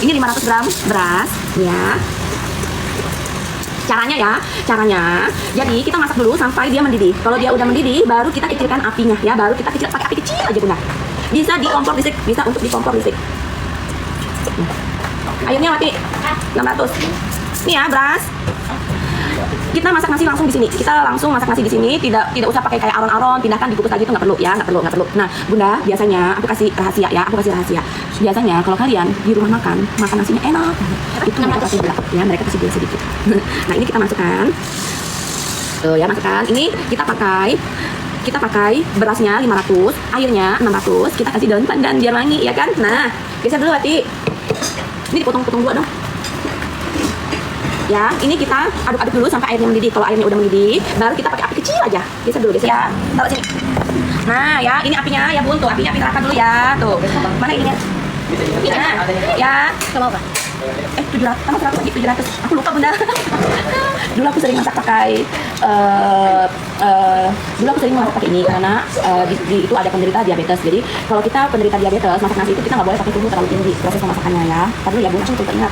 Ini 500 gram beras ya. Caranya, jadi kita masak dulu sampai dia mendidih. Kalau dia udah mendidih, baru kita kecilkan apinya ya. Baru kita kecil pakai api kecil aja bunda. Bisa di kompor listrik, bisa untuk di kompor listrik. Airnya mati 600. Nih ya beras. Kita masak nasi langsung di sini. Kita langsung masak nasi di sini. Tidak usah pakai kayak aron-aron. Pindahkan dikukus lagi itu nggak perlu ya, nggak perlu. Nah bunda, biasanya aku kasih rahasia ya. Biasanya kalau kalian di rumah makan nasinya enak. Itu mereka kasih gula ya, mereka kasih gula sedikit. Nah ini kita masukkan. Tuh ya masukkan. Ini kita pakai berasnya 500, airnya 600. Kita kasih daun pandan biar wangi ya kan. Nah geser dulu Wati. Ini dipotong-potong dulu dong. Ya, ini kita aduk-aduk dulu sampai airnya mendidih. Kalau airnya udah mendidih, baru kita pakai api kecil aja. Geser dulu ya. Taruh sini. Nah, ya, ini apinya ya Bun, tuh apinya api neraka dulu ya. Tuh. Mana ininya? Nah, ya. Coba apa? 700, sama 100 lagi 700. Aku lupa bunda. Dulu aku sering masak pakai ini karena itu ada penderita diabetes. Jadi kalau kita penderita diabetes masak nasi itu kita nggak boleh pakai suhu terlalu tinggi proses pemasakannya ya. Tadi ya Bun, aku tuh ingat.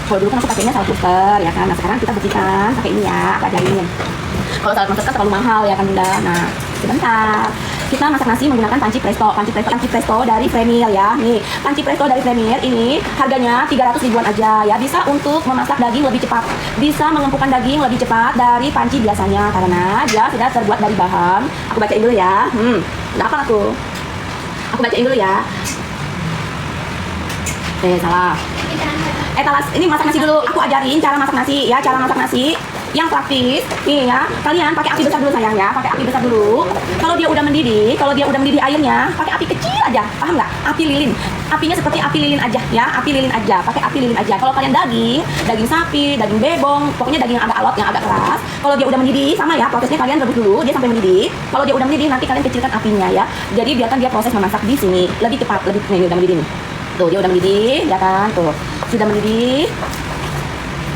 Kalau dulu kan aku pakainya salad buster ya kan. Nah sekarang kita buktikan pakai ini ya, aku ajarin. Kalau salad buster kan terlalu mahal ya kan bunda. Nah sebentar. Kita masak nasi menggunakan panci presto dari Premier ya. Nih, panci presto dari Premier ini harganya 300 ribuan aja ya. Bisa untuk memasak daging lebih cepat. Bisa mengempukkan daging lebih cepat dari panci biasanya karena dia sudah terbuat dari bahan. Aku bacain dulu ya. Nggak apa aku bacain dulu ya. Salah. Talas, ini masak nasi dulu. Aku ajarin cara masak nasi ya, cara masak nasi yang praktis. Nih ya, kalian pakai api besar dulu sayang ya, pakai api besar dulu. Kalau dia udah mendidih airnya, pakai api kecil aja, paham nggak? Api lilin. Apinya seperti api lilin aja ya, api lilin aja, pakai api lilin aja. Kalau kalian daging sapi, daging bebong, pokoknya daging yang agak alot, yang agak keras. Kalau dia udah mendidih, sama ya, prosesnya kalian rebus dulu, dia sampai mendidih. Kalau dia udah mendidih, nanti kalian kecilkan apinya ya. Jadi biarkan dia proses memasak di sini lebih cepat, nih udah mendidih nih. Tuh dia udah mendidih, ya kan? Tuh sudah mendidih.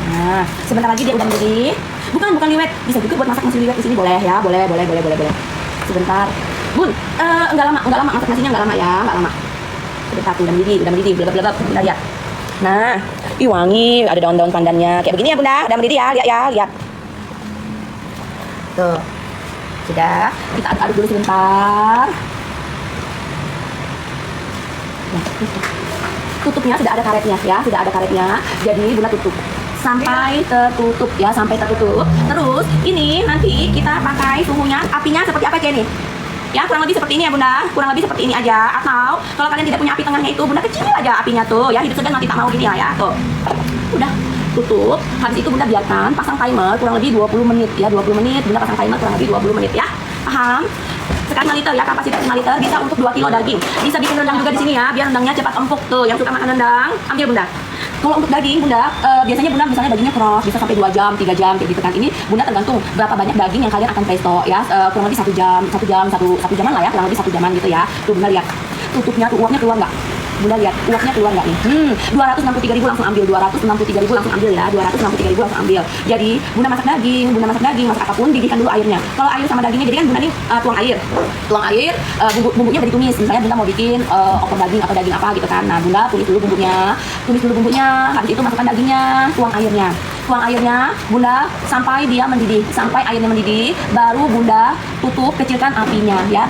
Nah sebentar lagi dia udah mendidih. Bukan liwet, bisa juga buat masak nasi liwet di sini boleh ya, boleh. Sebentar, Bun, enggak lama masak nasinya enggak lama ya, enggak lama. Sebentar tuh udah mendidih, belebab, kita lihat. Nah, wangi, ada daun-daun pandannya kayak begini ya bunda, udah mendidih ya, lihat. Tuh, sudah, kita aduk dulu sebentar. Nah, tutupnya sudah ada karetnya ya, jadi bunda tutup sampai tertutup ya, terus ini nanti kita pakai suhunya, apinya seperti apa kayak nih ya, kurang lebih seperti ini ya bunda, kurang lebih seperti ini aja. Atau kalau kalian tidak punya api tengahnya itu, bunda kecil aja apinya tuh ya, hidup segan nanti tak mau gini ya tuh. Udah tutup, habis itu bunda biarkan, pasang timer kurang lebih 20 menit ya, 20 menit bunda pasang timer kurang lebih 20 menit ya, paham? Sekali 5 liter ya, kapasitas 5 liter bisa untuk 2 kilo daging. Bisa bikin rendang juga di sini ya, biar rendangnya cepat empuk tuh. Yang suka makan rendang, ambil bunda. Kalau untuk daging bunda, biasanya bunda misalnya dagingnya cross, bisa sampai 2 jam, 3 jam kayak gitu kan. Ini bunda tergantung berapa banyak daging yang kalian akan presto ya. Kurang lebih 1 jaman lah ya, kurang lebih 1 jaman gitu ya. Tuh bunda lihat, tutupnya tuh, uapnya keluar nggak? Bunda lihat, uapnya keluar nggak nih? 263.000 langsung ambil, 263.000 langsung ambil ya, 263.000 langsung ambil. Jadi bunda masak daging, masak apapun, didihkan dulu airnya. Kalau air sama dagingnya, jadi kan bunda nih tuang air, bumbunya udah ditumis. Misalnya bunda mau bikin opor daging atau daging apa gitu kan. Nah bunda tumis dulu bumbunya, habis itu masukkan dagingnya, tuang airnya, bunda sampai dia mendidih, sampai airnya mendidih, baru bunda tutup, kecilkan apinya ya,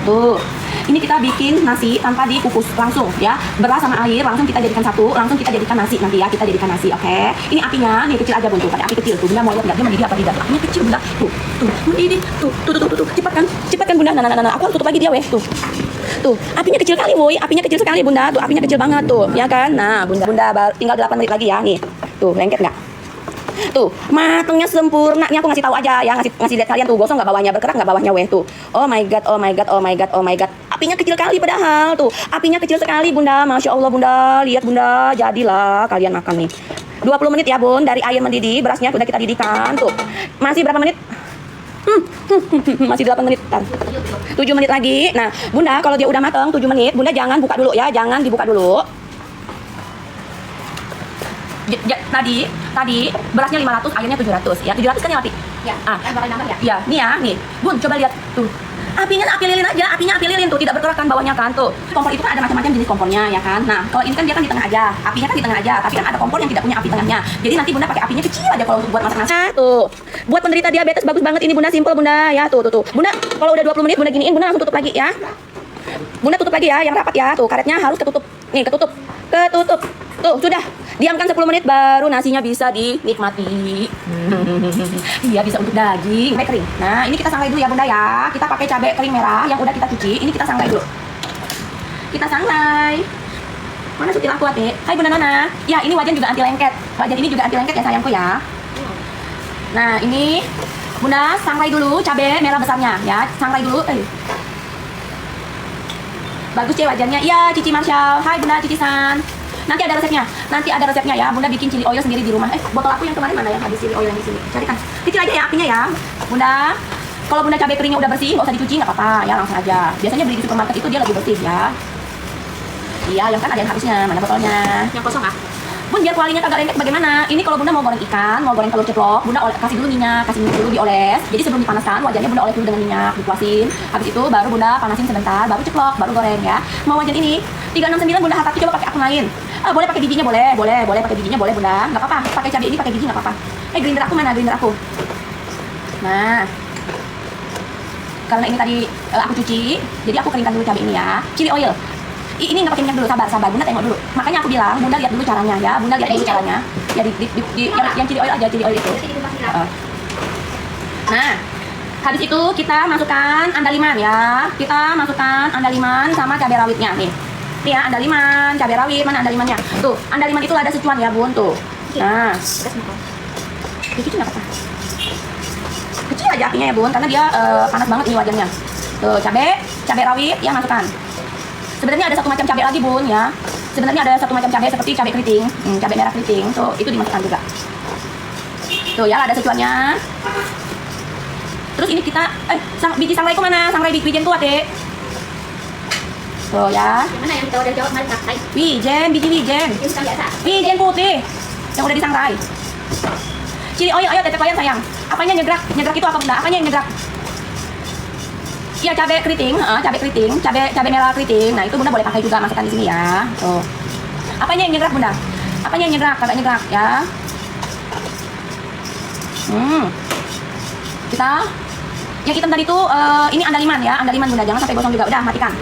tuh. Ini kita bikin nasi tanpa dikukus langsung ya, beras sama air langsung kita jadikan satu, langsung kita jadikan nasi nanti ya, oke. Ini apinya nih kecil aja bun, tuh pakai api kecil tuh, bunda mau lihat nggak dia mendidih apa tidak? Apinya kecil bunda, tuh mendidih, tuh cepat kan bunda, nah aku harus tutup lagi dia weh, tuh apinya kecil kali woi, apinya kecil sekali bunda, tuh apinya kecil banget tuh ya kan. Nah bunda tinggal 8 menit lagi ya, nih tuh lengket nggak? Tuh matangnya sempurna. Ini aku ngasih tahu aja ya, ngasih lihat kalian tuh, gosong nggak bawahnya, bergerak nggak bawahnya weh tuh. Oh my god. Apinya kecil kali padahal tuh, apinya kecil sekali bunda, masya Allah bunda, lihat bunda, jadilah kalian makan nih. 20 menit ya bun, dari air mendidih, berasnya sudah kita didihkan tuh. Masih berapa menit? Masih 8 menit, 7 menit lagi. Nah bunda kalau dia udah matang 7 menit, bunda jangan buka dulu ya, jangan dibuka dulu. Tadi berasnya 500, airnya 700 ya. 700 kan ya Wati? Ya. Bakal nambah ya? Ya, nih ya, nih. Bun, coba lihat tuh. Apinya api lilin aja, apinya api lilin tuh, tidak bergerak kan bawahnya kan tuh. Kompor itu kan ada macam-macam jenis kompornya ya kan. Nah, kalau ini kan dia kan di tengah aja, apinya kan di tengah aja, tapi kan ada kompor yang tidak punya api tengahnya. Jadi nanti Bunda pakai apinya kecil aja kalau untuk buat masak nasi. Tuh, buat penderita diabetes bagus banget ini Bunda, simple Bunda ya. Tuh. Bunda, kalau udah 20 menit Bunda giniin, Bunda langsung tutup lagi ya. Bunda tutup lagi ya, yang rapat ya. Tuh, karetnya harus ketutup. Nih, ketutup. Tuh, sudah. Diamkan 10 menit baru nasinya bisa dinikmati. Iya, bisa untuk daging, cabai kering. Nah, ini kita sangrai dulu ya Bunda ya. Kita pakai cabai kering merah yang udah kita cuci. Ini kita sangrai dulu. Kita sangrai. Mana sutil aku, Ate? Hai Bunda Nona. Ya, ini wajan juga anti lengket. Wajan ini juga anti lengket ya sayangku ya. Nah, ini Bunda sangrai dulu cabai merah besarnya ya. Sangrai dulu. Bagus ya wajannya. Iya, Cici Marshall. Hai Bunda Cici San. Nanti ada resepnya ya. Bunda bikin chili oil sendiri di rumah. Botol aku yang kemarin mana ya? Habis chili oil yang di sini. Carikan. Kecil aja ya apinya ya. Bunda, kalau Bunda cabai keringnya udah bersih, nggak usah dicuci, nggak apa-apa ya, langsung aja. Biasanya beli di supermarket itu dia lebih bersih ya. Iya, yang kan ada yang habisnya. Mana botolnya? Yang kosong ah. Bun, biar kualinya kagak lengket bagaimana? Ini kalau Bunda mau goreng ikan, mau goreng telur ceplok, Bunda kasih dulu minyak, dulu dioles. Jadi sebelum dipanaskan, wajannya Bunda oles dulu dengan minyak, dipuasin. Habis itu baru Bunda panasin sebentar, baru ceplok, baru goreng ya. Mau wajan ini 369 Bunda hataki, coba pakai akun lain. Boleh pakai bijinya, boleh pakai bijinya, boleh Bunda. Nggak apa-apa, pakai cabai ini pakai biji nggak apa-apa. Grinder aku mana, grinder aku? Nah, karena ini tadi aku cuci, jadi aku keringkan dulu cabai ini ya. Chili oil. Ini nggak pakai minyak dulu, sabar Bunda tengok dulu. Makanya aku bilang Bunda lihat dulu caranya ya, Bunda lihat dulu caranya ya, yang chili oil aja, chili oil itu. Nah, habis itu kita masukkan andaliman ya, kita masukkan andaliman sama cabai rawitnya nih ya, andaliman, cabai rawit, mana andalimannya tuh, andaliman itu ada secuan ya Bun tuh. Nah, kecil nggak apa-apa, kecil aja apinya ya Bun, karena dia panas banget ini wajannya. Tuh, cabai rawit ya masukkan. Sebenarnya ada satu macam cabai lagi Bun ya. Sebenarnya ada satu macam cabai seperti cabai keriting, cabai merah keriting. Tuh, itu dimasukkan juga. Tuh ya, ada secuannya. Terus ini kita biji sangrai ku mana? Sangrai wijen ku Ate. Tuh ya. Yang mana yang kita udah jawab mari pakai? Wijen, biji wijen. Wijen putih yang udah disangrai. Chili oil, ayo Tete Pelayan sayang. Apanya nyegrak? Nyegrak itu apa Bunda? Apanya yang nyegrak? Iya, cabai keriting, cabai merah keriting. Nah, itu Bunda boleh pakai juga, masukkan di sini ya. Tuh. Apanya yang nyegrak Bunda? Apanya yang nyegrak? Kagak nyegrak ya. Kita yang hitam tadi tuh ini andaliman ya, andaliman Bunda, jangan sampai gosong juga. Udah, matikan.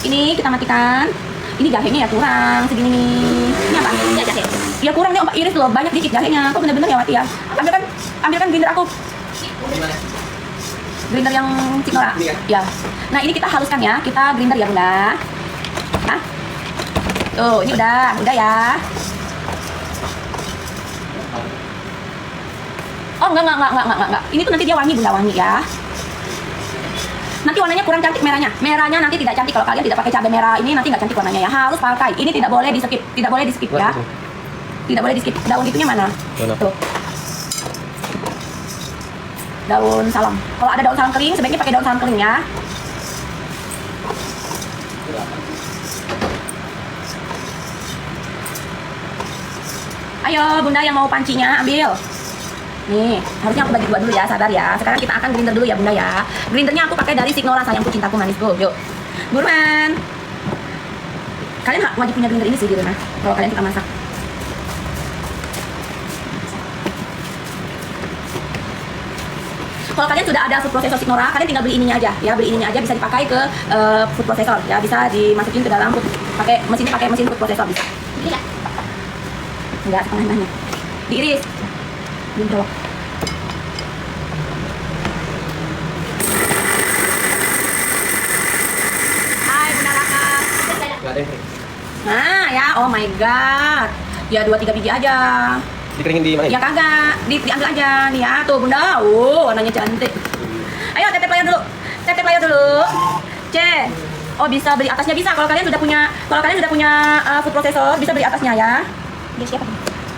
Ini kita matikan. Ini jahenya ya kurang segini nih. Ini apa? Ya jahe. Ya kurang nih, Om iris loh, banyak dikit jahenya. Kok bener-bener ya Wati ya? Ambilkan grinder aku. Grinder yang Ciknora ya. Nah, ini kita haluskan ya, kita grinder ya Bunda. Hah? Tuh, ini udah ya. Oh, enggak. Ini tuh nanti dia wangi Bunda, wangi ya. Nanti warnanya kurang cantik merahnya. Merahnya nanti tidak cantik kalau kalian tidak pakai cabai merah ini, nanti nggak cantik warnanya ya. Harus pakai. Ini tidak boleh di skip, ya. Tidak boleh di skip. Daun itunya mana? Tuh. Daun salam. Kalau ada daun salam kering, sebaiknya pakai daun salam kering ya. Ayo Bunda yang mau pancinya ambil. Nih, harusnya aku bagi dua dulu ya, sabar ya. Sekarang kita akan grinder dulu ya Bunda ya. Grindernya aku pakai dari Ciknora sayangku cintaku manisku. Yuk. Buruan. Kalian wajib punya grinder ini sih di rumah kalau kalian suka masak. Kalau kalian sudah ada food processor Ciknora, kalian tinggal beli ininya aja ya, beli ininya aja, bisa dipakai ke food processor ya, bisa dimasukin ke dalam pakai mesin food processor bisa. Iya. Enggak, setengahnya. Diiris. Belum colok. Hai Bunda Raka. Nah ya, oh my god. Ya 2-3 biji aja. Dikeringin di mana? Ya kagak, diambil aja nih ya. Tuh Bunda, warnanya cantik. Ayo Tete player dulu. Oh bisa beli atasnya, bisa. Kalau kalian sudah punya food processor, bisa beli atasnya ya. Dia siapa?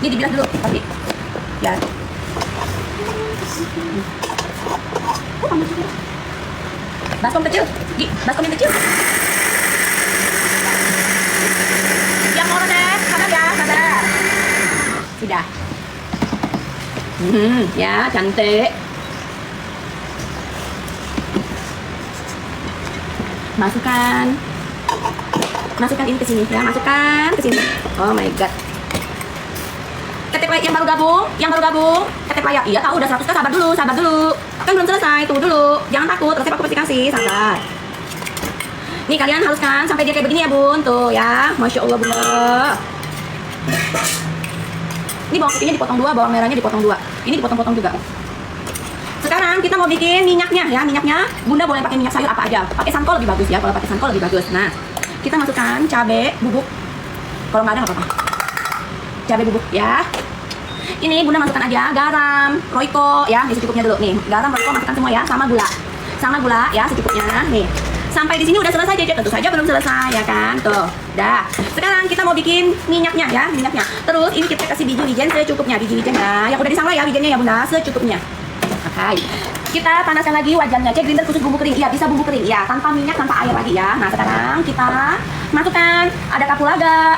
Ini dibilas dulu, tapi ya. Baskom kecil, baskom yang kecil. Yang mau deh, sabar ya, sabar. Sudah. Ya cantik. masukkan ini ke sini ya, masukkan ke sini. Oh my god. Tetep yang baru gabung, tetep layak. Iya tahu udah 100 kan, sabar dulu. Kan belum selesai, tunggu dulu. Jangan takut, resep aku pasti kasih, sabar. Nih kalian haluskan sampai dia kayak begini ya bun, tuh ya, masya Allah bunda. Ini bawang putihnya dipotong 2, bawang merahnya dipotong 2. Ini dipotong-potong juga. Sekarang kita mau bikin minyaknya ya, minyaknya bunda boleh pakai minyak sayur apa aja. Pakai sangkol lebih bagus ya, kalau pakai sangkol lebih bagus. Nah, kita masukkan cabai bubuk. Kalau nggak ada nggak apa-apa. Cabai bubuk ya. Ini bunda masukkan aja garam, royco ya, ini secukupnya dulu nih. Garam, royco masukkan semua ya, sama gula ya secukupnya nih. Sampai di sini udah selesai Cece, tentu saja belum selesai ya kan, tuh. Dah. Sekarang kita mau bikin minyaknya ya, minyaknya. Terus ini kita kasih biji wijen secukupnya, biji wijennya. Yang udah disangrai ya wijennya ya bunda, secukupnya. Oke. Kita panaskan lagi wajannya. Cek grinder khusus bumbu kering. Iya, bisa bumbu kering. Ya, tanpa minyak, tanpa air lagi ya. Nah, sekarang kita masukkan ada kapulaga,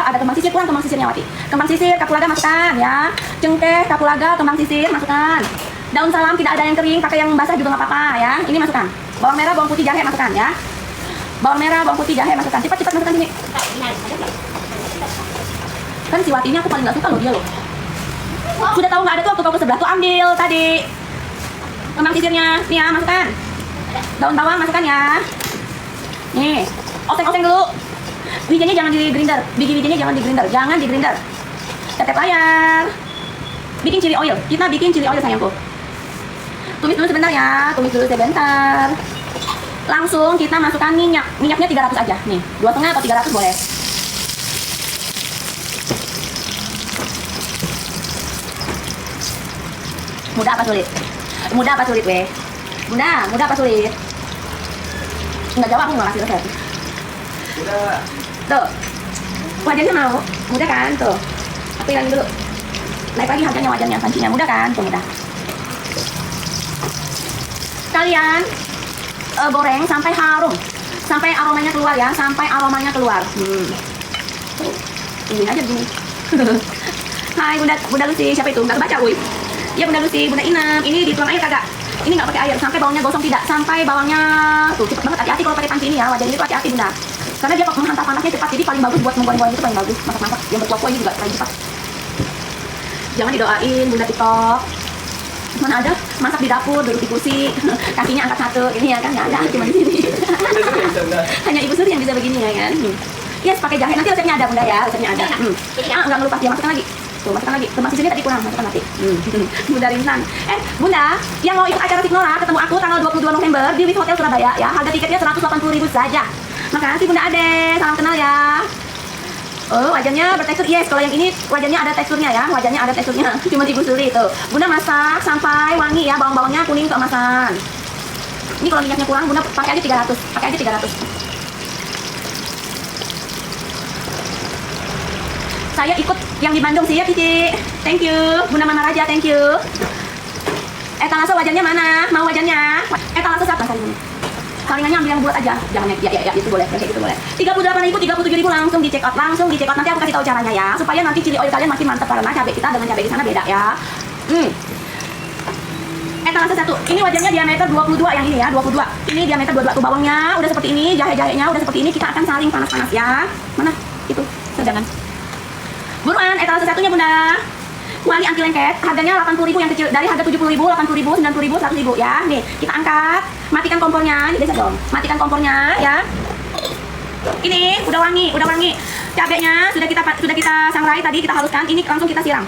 ada kembang sisir, kurang kembang sisirnya Wati. Kembang sisir, kapulaga masukkan ya. Cengkeh, kapulaga, kembang sisir masukkan. Daun salam tidak ada yang kering, pakai yang basah juga nggak apa-apa ya. Ini masukkan. Bawang merah, bawang putih, jahe masukkan ya. Bawang merah, bawang putih, jahe masukkan. Cepat masukkan sini. Kan si Wati ini aku paling nggak suka loh dia loh. Sudah tahu nggak ada tuh, waktu kau ke sebelah tuh ambil tadi. Kembang sisirnya, nih ya masukkan. Daun bawang masukkan ya. Nih, oseng-oseng dulu. Wijennya jangan di grinder, biji wijennya jangan di grinder, Tetep layar. Bikin chili oil, kita bikin chili oil sayangku. Tumis dulu sebentar ya, Langsung kita masukkan minyak, minyaknya 300 aja, nih, 2,5 atau 300 boleh. Mudah apa sulit? Mudah apa sulit weh? Mudah apa sulit? Enggak jawab, aku nggak ngasih resep. Mudah. Tuh, wajannya mau, mudah kan? Tuh, aku hilangin dulu. Naik lagi harganya wajannya, pancinya mudah kan? Tuh mudah. Kalian goreng sampai harum, sampai aromanya keluar ya, Ini aja begini. Hai Bunda Lucy, siapa itu? Nggak kebaca, Uy. Ya Bunda Lucy, Bunda Inem, ini dituang air kagak? Ini nggak pakai air, sampai bawangnya gosong tidak, sampai bawangnya tuh cepet banget, hati-hati kalau pakai panci ini ya, wajannya itu hati-hati Bunda. Karena dia menghantar panasnya cepat, jadi paling bagus buat menggoreng-goreng itu paling bagus, masak-masak yang berkuah-kuah ini juga paling cepat. Jangan didoain Bunda TikTok. Mana ada masak di dapur, duduk di kursi, kakinya angkat satu, ini ya kan nggak ada, cuma di sini. Hanya Ibu Suri yang bisa begini ya kan. Yes, pakai jahe, nanti resepnya ada Bunda ya, resepnya ada. Nggak ngelupas dia, masukkan lagi. Tuh, masukkan lagi. Kembang sisirnya tadi kurang, masukkan nanti. Bunda Rinsan. Bunda, yang mau ikut acara Signora ketemu aku tanggal 22 November di Wis Hotel Surabaya ya. Harga tiketnya 180.000 saja. Makasih Bunda Ade, salam kenal ya. Oh, wajannya bertekstur. Yes, kalau yang ini wajannya ada teksturnya ya. Cuma Ibu Suri itu. Bunda masak sampai wangi ya, bawang-bawangnya kuning keemasan. Ini kalau minyaknya kurang, Bunda pakai aja 300. Saya ikut yang di Bandung sih ya Cici. Thank you. Bunda Mama Raja, thank you. Etalase wajannya mana? Mau wajannya? Etalase satu kali ini. Saringannya ambil yang bulat aja. Jangan ya itu boleh. Kayak gitu boleh. 38.000, 37.000 langsung di check out. Nanti aku kasih tahu caranya ya, supaya nanti chili oil kalian makin mantap karena cabai kita dengan cabai di sana beda ya. Etalase satu. Ini wajannya diameter 22 yang ini ya, 22. Ini diameter 22 tuh, bawangnya udah seperti ini, jahe-jahenya udah seperti ini. Kita akan saring panas-panas ya. Mana? Itu. Jangan. Buruan, etalase satunya Bunda. Kuali anti lengket, harganya 80.000 yang kecil. Dari harga 70.000, 80.000, 90.000, 100.000 ya. Nih, kita angkat. Matikan kompornya. Ini biasa dong. Matikan kompornya ya. Ini udah wangi. Cabenya sudah kita sangrai tadi, kita haluskan. Ini langsung kita siram.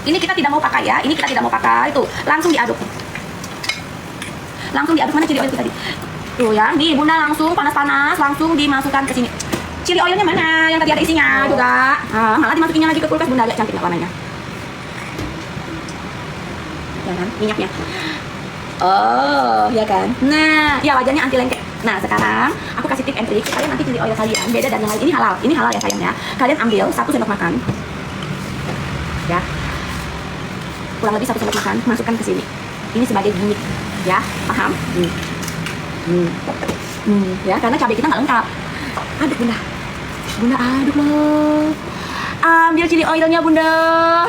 Ini kita tidak mau pakai ya. Tuh, langsung diaduk. Mana chili oil tadi? Tuh ya, nih Bunda langsung panas-panas, langsung dimasukkan ke sini. Chili oilnya mana? Yang tadi ada isinya juga. Malah dimasukinnya lagi ke kulkas Bunda, agak cantik nggak warnanya? Ya kan, minyaknya. Oh, ya kan. Nah, ya wajannya anti lengket. Nah, sekarang aku kasih tip and trick. Kalian nanti chili oil kalian beda dari yang lain. Ini halal ya sayang ya. Kalian ambil 1 sendok makan. Ya. Kurang lebih 1 sendok makan, masukkan ke sini. Ini sebagai gimmick. Ya, paham? Ya, karena cabai kita nggak lengkap. Aduk Bunda aduk loh. ambil chili oilnya Bunda.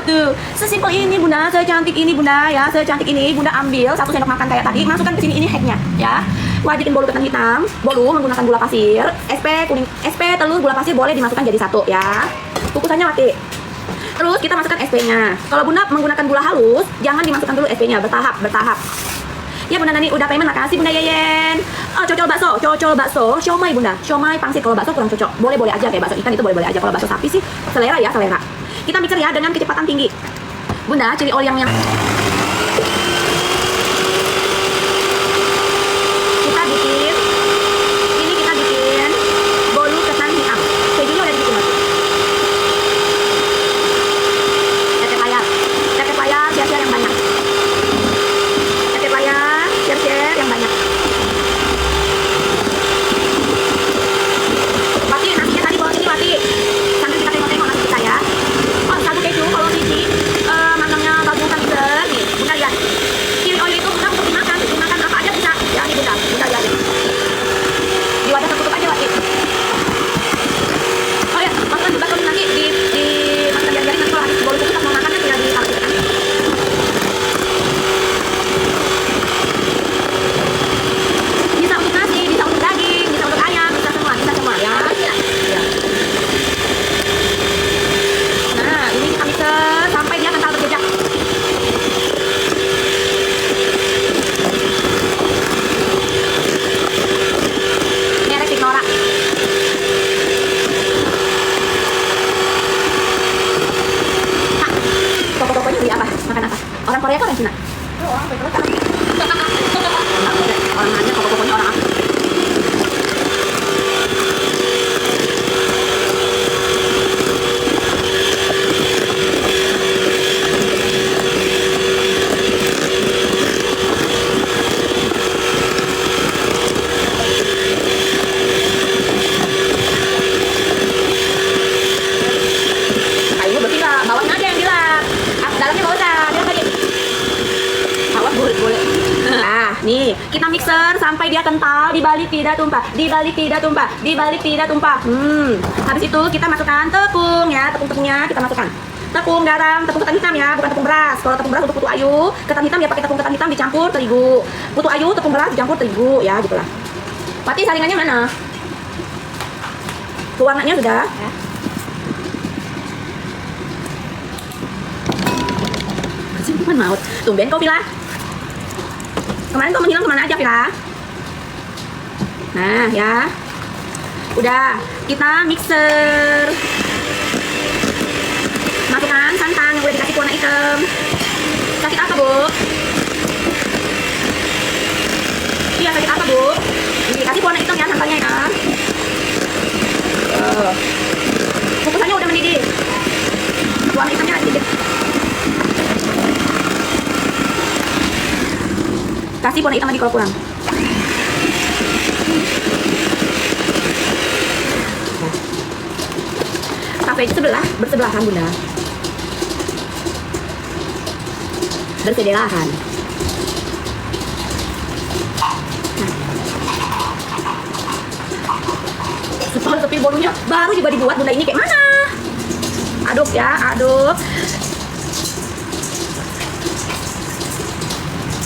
Tuh, sesimpel ini Bunda, secantik ini Bunda ya, secantik ini Bunda ambil 1 sendok makan kayak tadi, masukkan ke sini, ini hacknya ya. Wajibin bolu ketan hitam, bolu menggunakan gula pasir, SP kuning, SP telur gula pasir boleh dimasukkan jadi satu ya. Kukusannya mati. Terus kita masukkan SP-nya. Kalau Bunda menggunakan gula halus, jangan dimasukkan dulu SP-nya, bertahap. Ya Bunda Nani udah payment, makasih Bunda Yeyen. Oh, cocol bakso, siomay Bunda, siomay pangsit. Kalau bakso kurang cocok, boleh aja kayak bakso ikan itu boleh aja. Kalau bakso sapi sih selera ya, selera. Kita mixer ya dengan kecepatan tinggi. Bunda, chili oil yang kita bikin bolu ketan hitam. Kejunya udah dibikin lagi. Tetep layar, share yang banyak. Tetep layar, share yang banyak. Wati, nasinya tadi bawa sini Wati. Sambil kita tengok-tengok nasi kita ya. Oh, satu keju kalau Cici makannya bagus kan nih. Bunda lihat. Chili oil itu Bunda untuk dimakan apa aja bisa. Ya nih Bunda lihat. Di wadah tertutup aja Wati. Oh ya, masukkan juga kalau nanti di masukkan jari-jari nanti kalau habis bolu itu mau makannya tinggal ditaruh gitu kan. Bisa untuk nasi, bisa untuk daging, bisa untuk ayam, bisa semua ya. Nah, ini kita mixer sampai dia kental berjejak. Merek Signora. Toko-tokonya beli apa? Makan apa? Orang Korea atau orang Cina? Orang aja, toko-tokonya orang apa? Ayo bersih nggak? Bawahnya aja yang bilang. Dalamnya nggak usah. Bilang tadi. Bawah boleh. Nah, nih kita mixer sampai dia kental, dibalik tidak tumpah. Habis itu kita masukkan tepung ya, tepung-tepungnya kita masukkan. Tepung garam, tepung ketan hitam ya, bukan tepung beras. Kalau tepung beras untuk putu ayu, ketan hitam ya pakai tepung ketan hitam dicampur terigu. Putu ayu, tepung beras dicampur terigu ya, gitulah. Pati saringannya mana? Warnanya sudah. Ya. Simpan maut. Tumben kau Vila. Kemarin kau menghilang kemana aja Vila? Nah ya. Udah, kita mixer. Masukkan santan yang udah dikasih warna hitam. Kasih apa Bu? Iya, kasih apa Bu? Dikasih warna hitam ya santannya ya. Kukusannya udah mendidih. Warna hitamnya sedikit. Kasih warna hitam lagi kalau kurang. Kafe bersebelahan Bunda. Bersebelahan. Sepi bolunya baru juga dibuat Bunda, ini kayak mana? Aduk ya, aduk.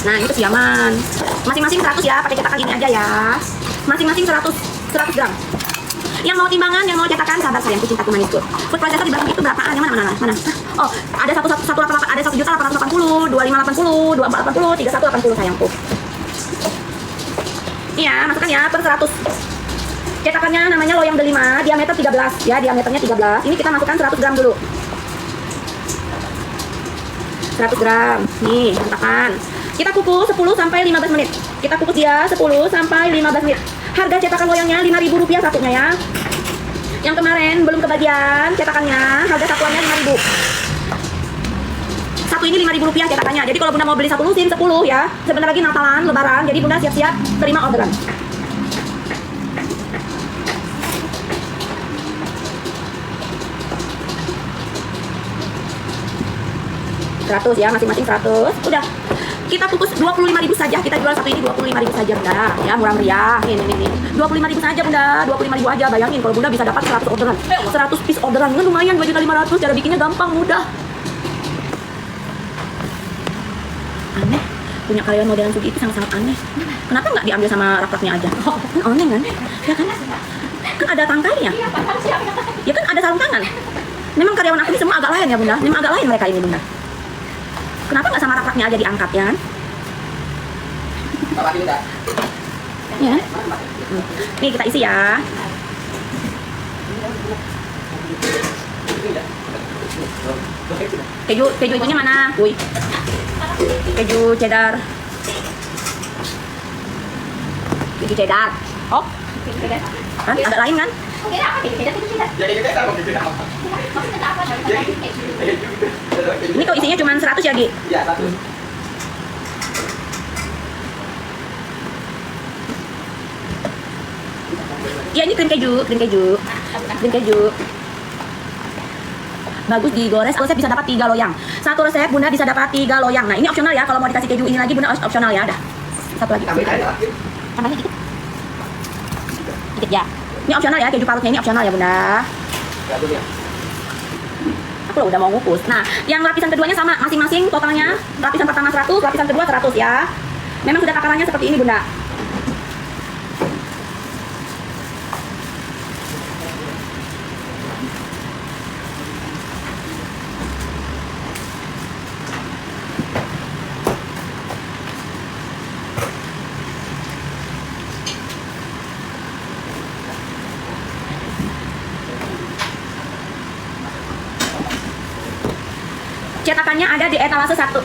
Nah, ini kesiaman. Masing-masing 100 ya, pakai cetakan ini aja ya. Masing-masing 100 gram. Yang mau timbangan, yang mau cetakan, sabar sayangku, cintaku manisku. Food processor di belakang itu berapaan? Yang mana? Oh, ada 188, ada 1.880, 2580, 2480, 3180 sayangku. Iya, masukkan ya per 100. Cetakannya namanya loyang delima, diameter 13 ya, diameternya 13. Ini kita masukkan 100 gram dulu. 100 gram. Nih, cetakan. Kita kukus 10 sampai 15 menit. Kita kukus dia 10 sampai 15 menit. Harga cetakan loyangnya Rp5.000 satunya ya. Yang kemarin belum kebagian cetakannya, harga satuannya Rp5.000. Satu ini Rp5.000 cetakannya. Jadi kalau Bunda mau beli satu lusin 10 ya, sebentar lagi Natalan, Lebaran. Jadi Bunda siap-siap terima orderan. Ya, masing-masing 100. Udah. Kita kukus 25.000 saja. Kita jual satu ini 25.000 saja, Bunda. Ya, murah meriah. Ini. 25.000 saja, Bunda. 25.000 aja. Bayangin kalau Bunda bisa dapat 100 orderan. 100 piece orderan. Kan lumayan 2.500.000. Cara bikinnya gampang, mudah. Aneh. Punya karyawan modelan Sugi itu sangat-sangat aneh. Kenapa nggak diambil sama rak-raknya aja? Kan aneh kan? Ya kan? Kan ada tangkainya. Ya kan ada sarung tangan. Memang karyawan aku ini semua agak lain ya, Bunda. Memang agak lain mereka ini, Bunda. Kenapa nggak sama rak-raknya aja diangkat ya? Ya. Nih kita isi ya. Keju itunya mana? Wih. Keju cheddar. Keju cheddar. Oh. Kan agak lain kan? Ini kok isinya cuma 100 ya, Gi? Iya, 100. Ya ini krim keju. Bagus digores, resep bisa dapat 3 loyang. Satu resep Bunda bisa dapat 3 loyang. Nah, ini opsional ya, kalau mau dikasih keju ini lagi Bunda opsional ya, dah. Satu lagi. Tambahnya dikit. Dikit ya. Ini opsional ya, keju parutnya ini opsional ya, Bunda. Aku udah mau ngukus. Nah, yang lapisan keduanya sama, masing-masing totalnya. Lapisan pertama 100, lapisan kedua 100 ya. Memang sudah takarannya seperti ini, Bunda. Cetakannya ada di etalase 10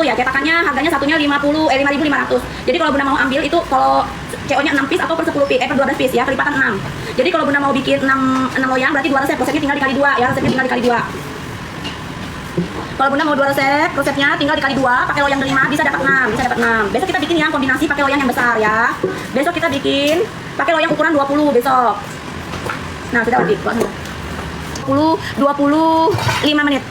ya. Cetakannya harganya satunya 5.500. Jadi kalau Bunda mau ambil itu kalau CO-nya 6 piece atau per 10 piece, per 12 piece ya, kelipatan 6. Jadi kalau Bunda mau bikin 6 loyang berarti 2 resep, resepnya tinggal dikali 2 ya, resepnya tinggal dikali 2. Kalau Bunda mau 2 resep, resepnya tinggal dikali 2, pakai loyang kelima bisa dapat 6, Besok kita bikin yang kombinasi pakai loyang yang besar ya. Besok kita bikin pakai loyang ukuran 20 besok. Nah, sudah lagi. 25 menit.